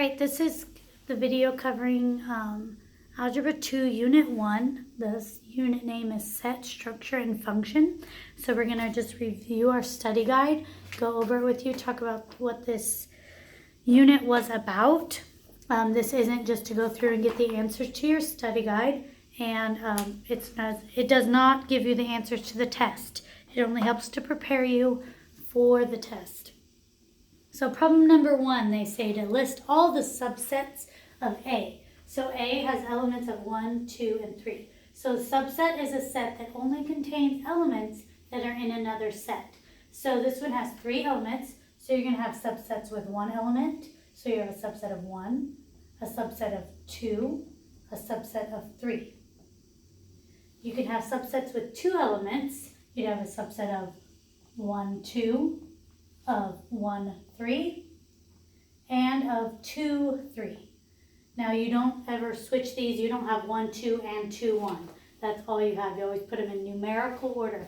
right, this is the video covering Algebra 2, Unit 1. The unit name is Set, Structure, and Function. So we're going to just review our study guide, go over it with you, talk about what this unit was about. This isn't just to go through and get the answers to your study guide, and it does not give you the answers to the test. It only helps to prepare you for the test. So problem number 1, they say to list all the subsets of A. So A has elements of 1, 2, and 3. So a subset is a set that only contains elements that are in another set. So this one has 3 elements. So you're going to have subsets with 1 element. So you have a subset of 1, a subset of 2, a subset of 3. You can have subsets with 2 elements. You'd have a subset of 1, 2, of 1, 3, and of 2, 3. Now you don't ever switch these. You don't have 1, 2, and 2, 1. That's all you have. You always put them in numerical order.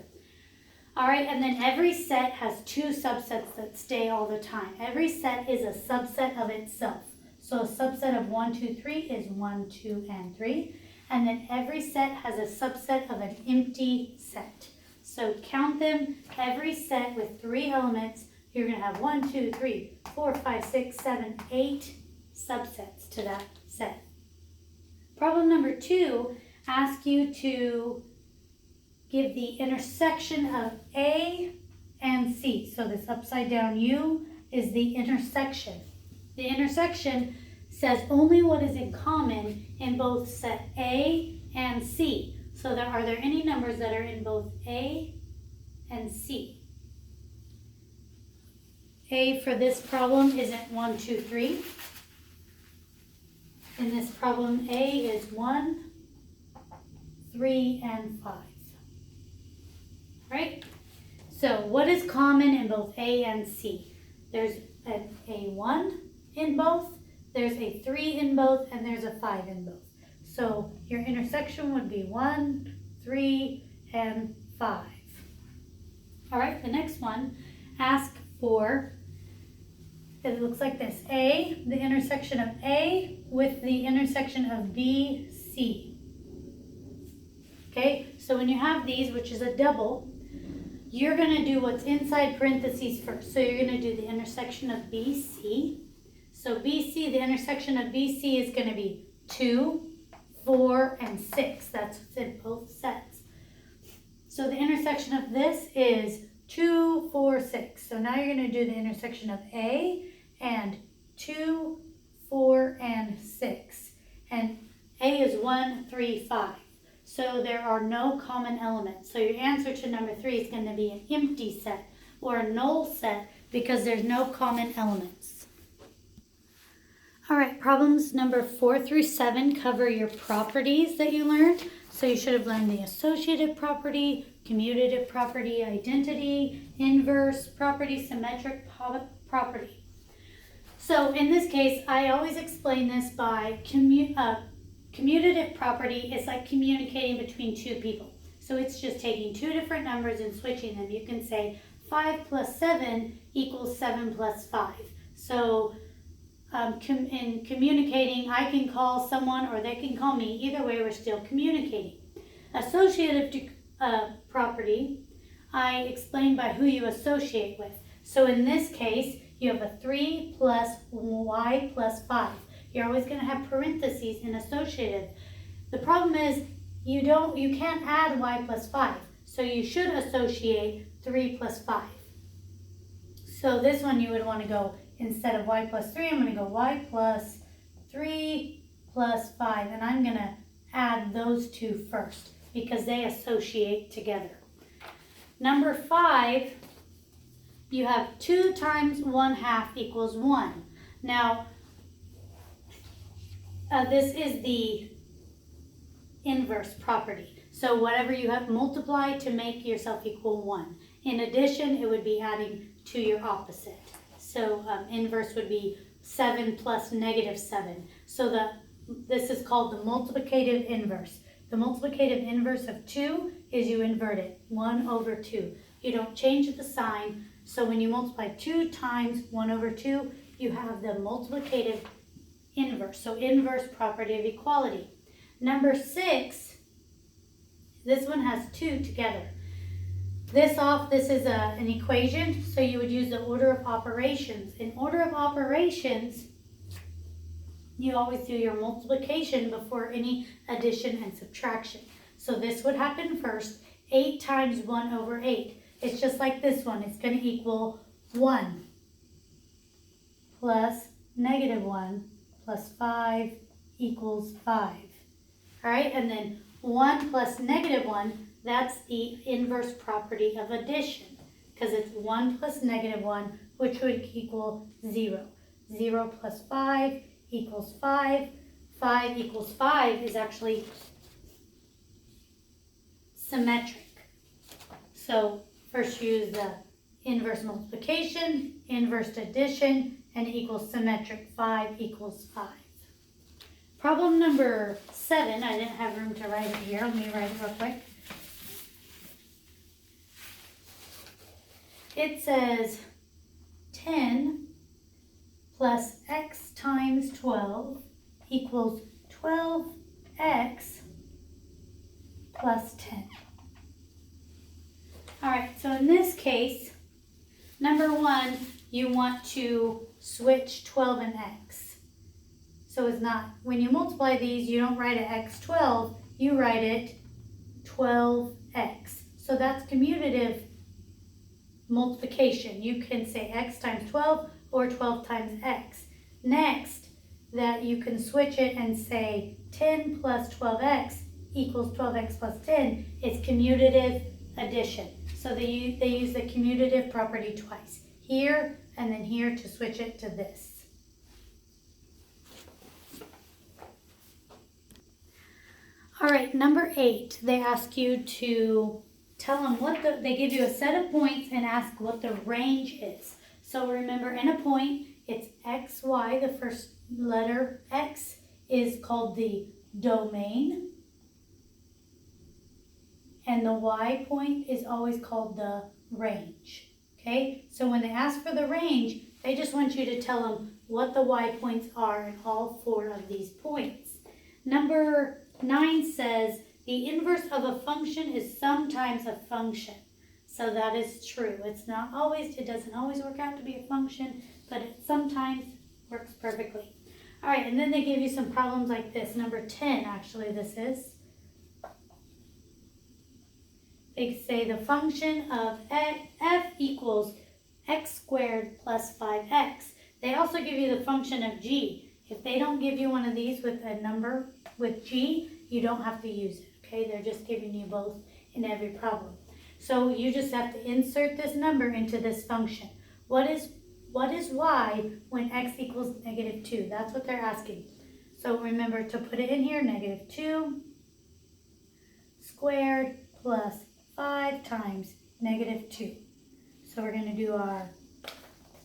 All right, and then every set has 2 subsets that stay all the time. Every set is a subset of itself. So a subset of 1, 2, 3 is 1, 2, and 3. And then every set has a subset of an empty set. So count them. Every set with 3 elements, you're going to have 1, 2, 3, 4, 5, 6, 7, 8 subsets to that set. Problem number 2 asks you to give the intersection of A and C. So this upside down U is the intersection. The intersection says only what is in common in both set A and C. So are there any numbers that are in both A and C? A for this problem isn't 1, 2, 3. In this problem, A is 1, 3, and 5. Right? So what is common in both A and C? There's an A1 in both, there's a 3 in both, and there's a 5 in both. So your intersection would be 1, 3, and 5. All right, the next one, ask for, it looks like this, A, the intersection of A with the intersection of B, C. Okay, so when you have these, which is a double, you're going to do what's inside parentheses first. So you're going to do the intersection of BC. So BC, the intersection of BC is going to be 2, 4, and 6. That's what's in both sets. So the intersection of this is 2, 4, 6. So now you're going to do the intersection of A and 2, 4, and 6. And A is 1, 3, 5. So there are no common elements. So your answer to number 3 is going to be an empty set or a null set because there's no common elements. All right, problems number 4 through 7 cover your properties that you learned. So you should have learned the associative property, commutative property, identity, inverse property, symmetric property. So in this case, I always explain this by commutative property is like communicating between 2 people. So it's just taking 2 different numbers and switching them. You can say 5 plus 7 equals 7 plus 5. So in communicating, I can call someone or they can call me. Either way, we're still communicating. Associative property, I explain by who you associate with. So in this case, you have a 3 plus y plus 5. You're always going to have parentheses in associative. The problem is you can't add y plus 5. So you should associate 3 plus 5. So this one you would want to go, instead of y plus 3, I'm going to go y plus 3 plus 5. And I'm going to add those 2 first because they associate together. Number 5, you have 2 times 1/2 equals 1. Now, this is the inverse property. So whatever you have, multiply to make yourself equal 1. In addition, it would be adding to your opposite. So inverse would be 7 plus negative 7. So this is called the multiplicative inverse. The multiplicative inverse of 2 is you invert it, 1 over 2. You don't change the sign. So when you multiply 2 times 1 over 2, you have the multiplicative inverse. So inverse property of equality. Number 6, this one has 2 together. This is an equation, so you would use the order of operations. In order of operations, you always do your multiplication before any addition and subtraction. So this would happen first. 8 times 1 over 8. It's just like this one. It's going to equal 1 plus negative 1 plus 5 equals 5. All right, and then 1 plus negative 1, that's the inverse property of addition, because it's 1 plus negative 1, which would equal 0. 0 plus 5 equals 5. 5 equals 5 is actually symmetric. So first use the inverse multiplication, inverse addition, and it equals symmetric. 5 equals 5. Problem number 7, I didn't have room to write it here. Let me write it real quick. It says 10 plus x times 12 equals 12x plus 10. All right, so in this case, number 1, you want to switch 12 and x. So it's not, when you multiply these, you don't write it x12, you write it 12x. So that's commutative multiplication. You can say x times 12 or 12 times x. Next, that you can switch it and say 10 plus 12x equals 12x plus 10 is commutative addition. So they use the commutative property twice. Here and then here to switch it to this. All right, number 8, they ask you to tell them they give you a set of points and ask what the range is. So remember, in a point, it's x, y, the first letter x is called the domain. And the y point is always called the range. Okay, so when they ask for the range, they just want you to tell them what the y points are in all 4 of these points. Number 9 says the inverse of a function is sometimes a function. So that is true. It doesn't always work out to be a function, but it sometimes works perfectly. All right, and then they give you some problems like this. Number 10, actually, this is. They say the function of f equals x squared plus 5x. They also give you the function of g. If they don't give you one of these with a number with g, you don't have to use it, okay? They're just giving you both in every problem. So you just have to insert this number into this function. What is y when x equals negative 2? That's what they're asking. So remember to put it in here, negative 2 squared plus 5 times negative 2. So we're going to do our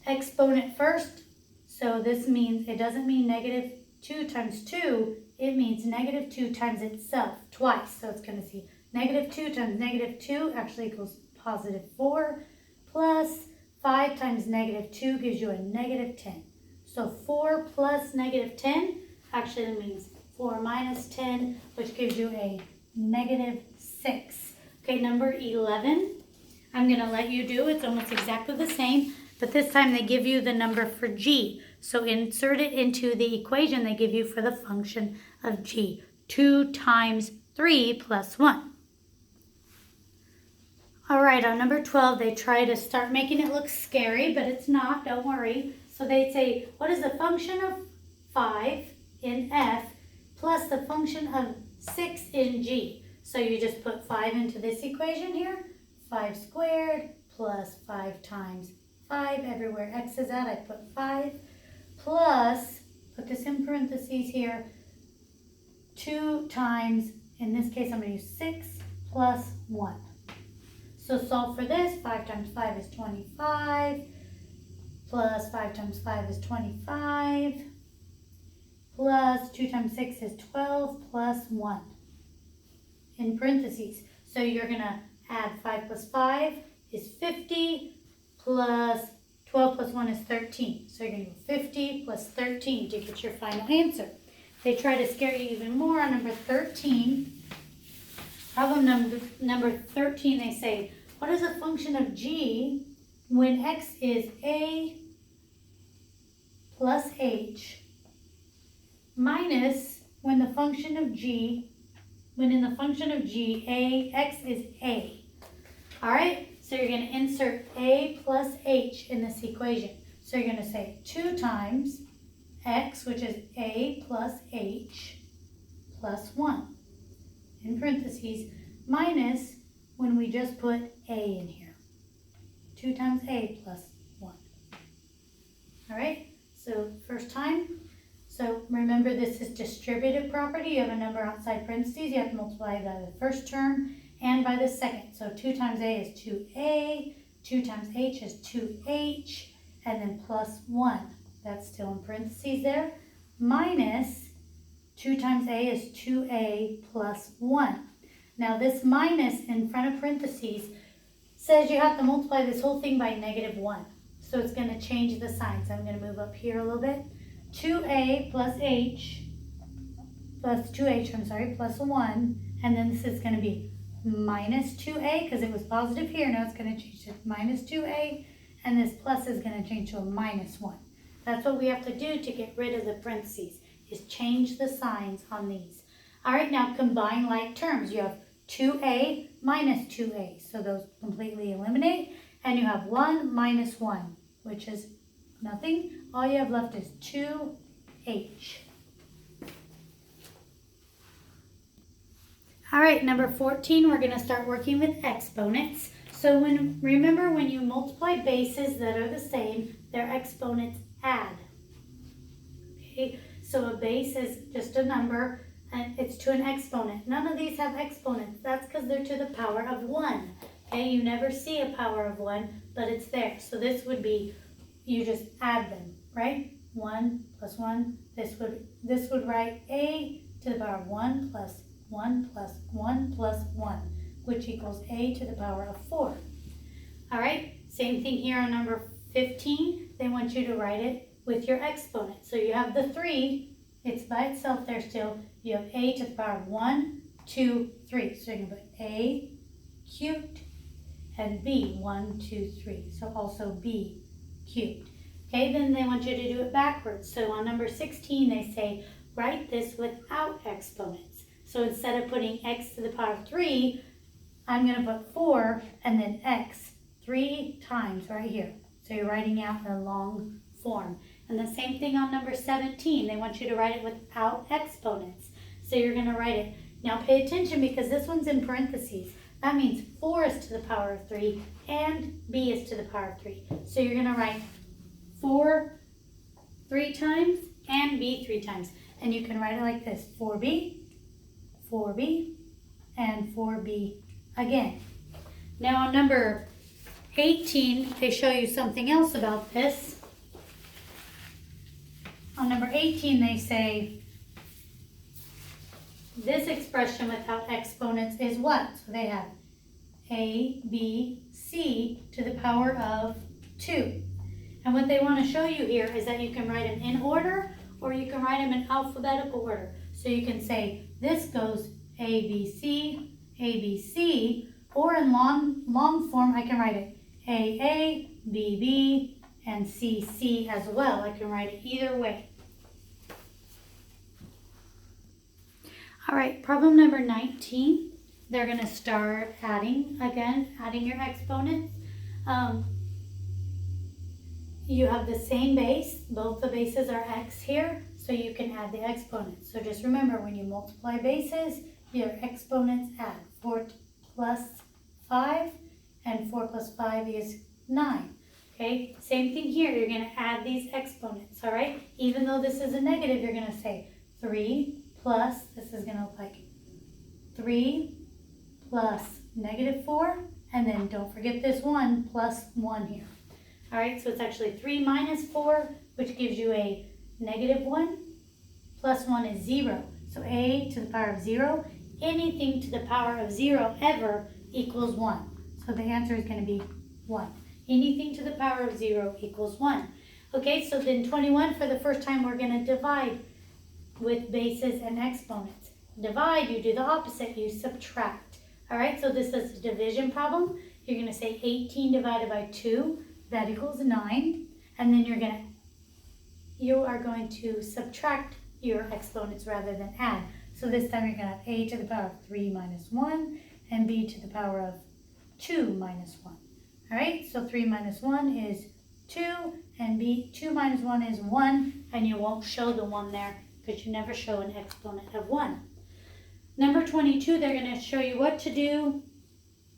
exponent first. So this means, it doesn't mean negative 2 times 2, it means negative 2 times itself twice. So it's going to see negative 2 times negative 2 actually equals positive 4, plus 5 times negative 2 gives you a negative 10. So 4 plus negative 10 actually means 4 minus 10, which gives you a negative 6. Okay, number 11, I'm going to let you do. It's almost exactly the same, but this time they give you the number for g. So insert it into the equation they give you for the function of g. 2 times 3 plus 1. All right, on number 12, they try to start making it look scary, but it's not, don't worry. So they say, what is the function of 5 in f plus the function of 6 in g? So you just put 5 into this equation here. 5 squared plus 5 times 5. Everywhere x is at, I put 5. Plus, put this in parentheses here, 2 times, in this case I'm going to use 6 plus 1. So solve for this. 5 times 5 is 25. Plus 5 times 5 is 25. Plus 2 times 6 is 12 plus 1. In parentheses. So you're going to add 5 plus 5 is 50 plus 12 plus 1 is 13. So you're going to go 50 plus 13 to get your final answer. They try to scare you even more on number 13. Problem number 13, they say, what is a function of g when x is a plus h minus when in the function of g, x is a. All right, so you're going to insert a plus h in this equation. So you're going to say 2 times x, which is a plus h, plus 1, in parentheses, minus when we just put a in here. 2 times a plus 1. All right, so first time. So remember, this is distributive property. You have a number outside parentheses. You have to multiply by the first term and by the second. So 2 times a is 2a, 2 times h is 2h, and then plus 1. That's still in parentheses there. Minus 2 times a is 2a plus 1. Now this minus in front of parentheses says you have to multiply this whole thing by -1. So it's going to change the sign. So I'm going to move up here a little bit. 2a plus h, plus 2h, plus 1. And then this is going to be minus 2a because it was positive here. Now it's going to change to minus 2a. And this plus is going to change to a minus 1. That's what we have to do to get rid of the parentheses, is change the signs on these. All right, now combine like terms. You have 2a minus 2a, so those completely eliminate. And you have 1 minus 1, which is nothing. All you have left is 2h. All right, number 14, we're going to start working with exponents. So remember when you multiply bases that are the same, their exponents add. Okay, so a base is just a number, and it's to an exponent. None of these have exponents. That's because they're to the power of 1. Okay, you never see a power of 1, but it's there. So this would be, you just add them, right? 1 plus 1. This would write a to the power of 1 plus 1 plus 1 plus 1, which equals a to the power of 4. All right, same thing here on number 15. They want you to write it with your exponent. So you have the 3. It's by itself there still. You have a to the power of 1, 2, 3. So you can put a cubed and b, 1, 2, 3. So also b cubed. Okay, then they want you to do it backwards. So on number 16, they say, write this without exponents. So instead of putting x to the power of 3, I'm going to put 4 and then x 3 times right here. So you're writing out a long form. And the same thing on number 17. They want you to write it without exponents. So you're going to write it. Now pay attention because this one's in parentheses. That means 4 is to the power of 3 and b is to the power of 3. So you're going to write 4 3 times and b 3 times. And you can write it like this. 4b, 4b, and 4b again. Now on number 18, they show you something else about this. On number 18, they say, this expression without exponents is what? So they have a, b, c to the power of 2. And what they want to show you here is that you can write them in order or you can write them in alphabetical order. So you can say this goes A, B, C, or in long form I can write it A, B, and C as well. I can write it either way. All right, problem number 19. They're going to start adding your exponents. You have the same base. Both the bases are x here, so you can add the exponents. So just remember, when you multiply bases, your exponents add. 4 plus 5, and 4 plus 5 is 9. Okay, same thing here. You're going to add these exponents, all right? Even though this is a negative, you're going to say 3 plus, this is going to look like 3 plus -4, and then don't forget this 1 plus 1 here. All right, so it's actually 3 minus 4, which gives you a -1, plus 1 is 0. So a to the power of 0, anything to the power of 0 ever equals 1. So the answer is going to be 1. Anything to the power of 0 equals 1. Okay, so then 21, for the first time, we're going to divide with bases and exponents. Divide, you do the opposite, you subtract. All right, so this is a division problem. You're going to say 18 divided by 2, that equals 9. And then you are going to subtract your exponents rather than add. So this time you're going to have a to the power of 3 minus 1 and b to the power of 2 minus 1. All right, so 3 minus 1 is 2, and 2 minus 1 is 1, and you won't show the 1 there because you never show an exponent of 1. Number 22, they're going to show you what to do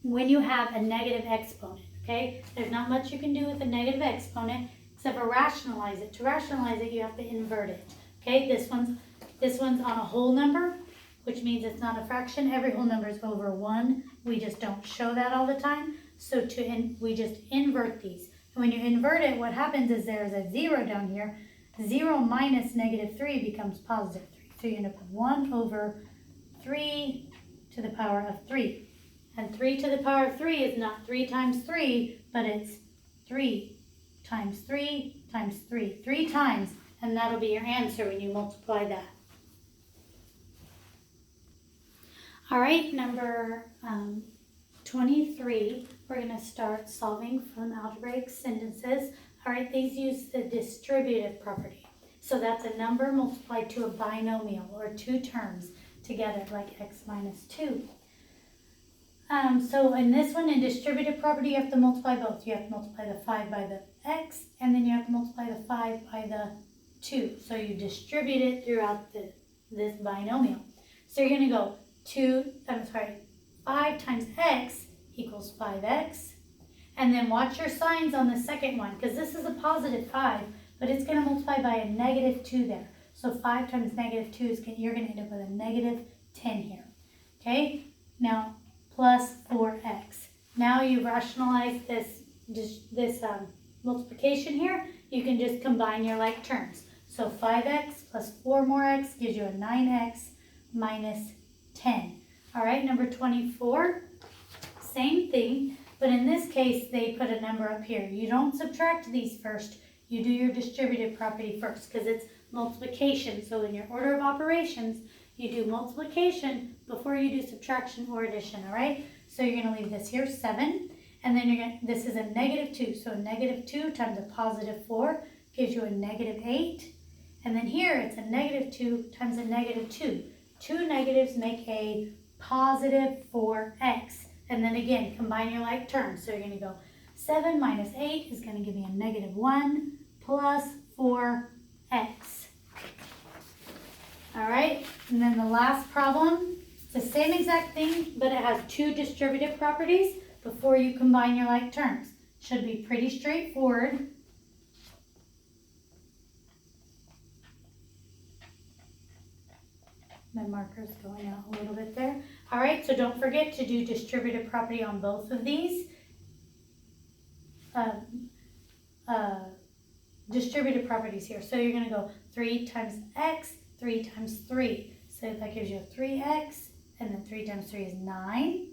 when you have a negative exponent, okay? There's not much you can do with a negative exponent except for rationalize it. To rationalize it, you have to invert it, okay? This one's on a whole number, which means it's not a fraction. Every whole number is over 1. We just don't show that all the time. So we just invert these. And when you invert it, what happens is there's a 0 down here. 0 minus negative 3 becomes positive 3. So you end up with 1 over 3 to the power of 3. And 3 to the power of 3 is not 3 times 3, but it's 3 times 3 times 3. 3 times, and that'll be your answer when you multiply that. All right, number 23, we're going to start solving from algebraic sentences. All right, these use the distributive property. So that's a number multiplied to a binomial, or two terms together, like x minus 2. So in this one, in distributive property, you have to multiply both. You have to multiply the 5 by the x, and then you have to multiply the 5 by the 2. So you distribute it throughout this binomial. So you're going to go 5 times x equals 5x. And then watch your signs on the second one, because this is a positive 5, but it's going to multiply by a negative 2 there. So 5 times negative 2 is you're going to end up with a negative 10 here. Okay? Now, plus 4x. Now you've rationalized this multiplication here. You can just combine your like terms. So 5x plus 4 more x gives you a 9x minus 10. All right, number 24, same thing, but in this case, they put a number up here. You don't subtract these first. You do your distributive property first because it's multiplication. So in your order of operations, you do multiplication before you do subtraction or addition, all right? So you're going to leave this here, 7, and then this is a negative 2. So a negative 2 times a positive 4 gives you a negative 8. And then here, it's a negative 2 times a negative 2. Two negatives make a positive 4x. And then again, combine your like terms. So you're going to go 7 minus 8 is going to give me a negative 1 plus 4x. All right, and then the last problem, it's the same exact thing, but it has two distributive properties before you combine your like terms. Should be pretty straightforward. My marker's going out a little bit there. All right, so don't forget to do distributive property on both of these. Distributive properties here. So you're going to go 3 times x, 3 times 3. So that gives you a 3x, and then 3 times 3 is 9.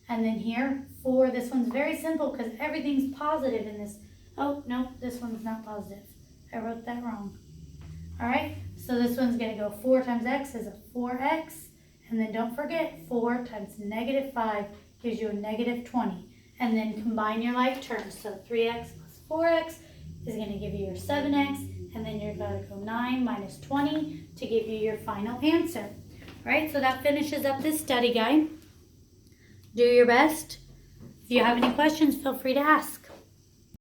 And then here, 4, this one's very simple because everything's positive in this. Oh, no, this one's not positive. I wrote that wrong. All right, so this one's going to go 4 times x is a 4x. And then don't forget, 4 times negative 5 gives you a negative 20. And then combine your like terms. So 3x plus 4x is going to give you your 7x. And then you're going to go 9 minus 20 to give you your final answer. All right, so that finishes up this study guide. Do your best. If you have any questions, feel free to ask.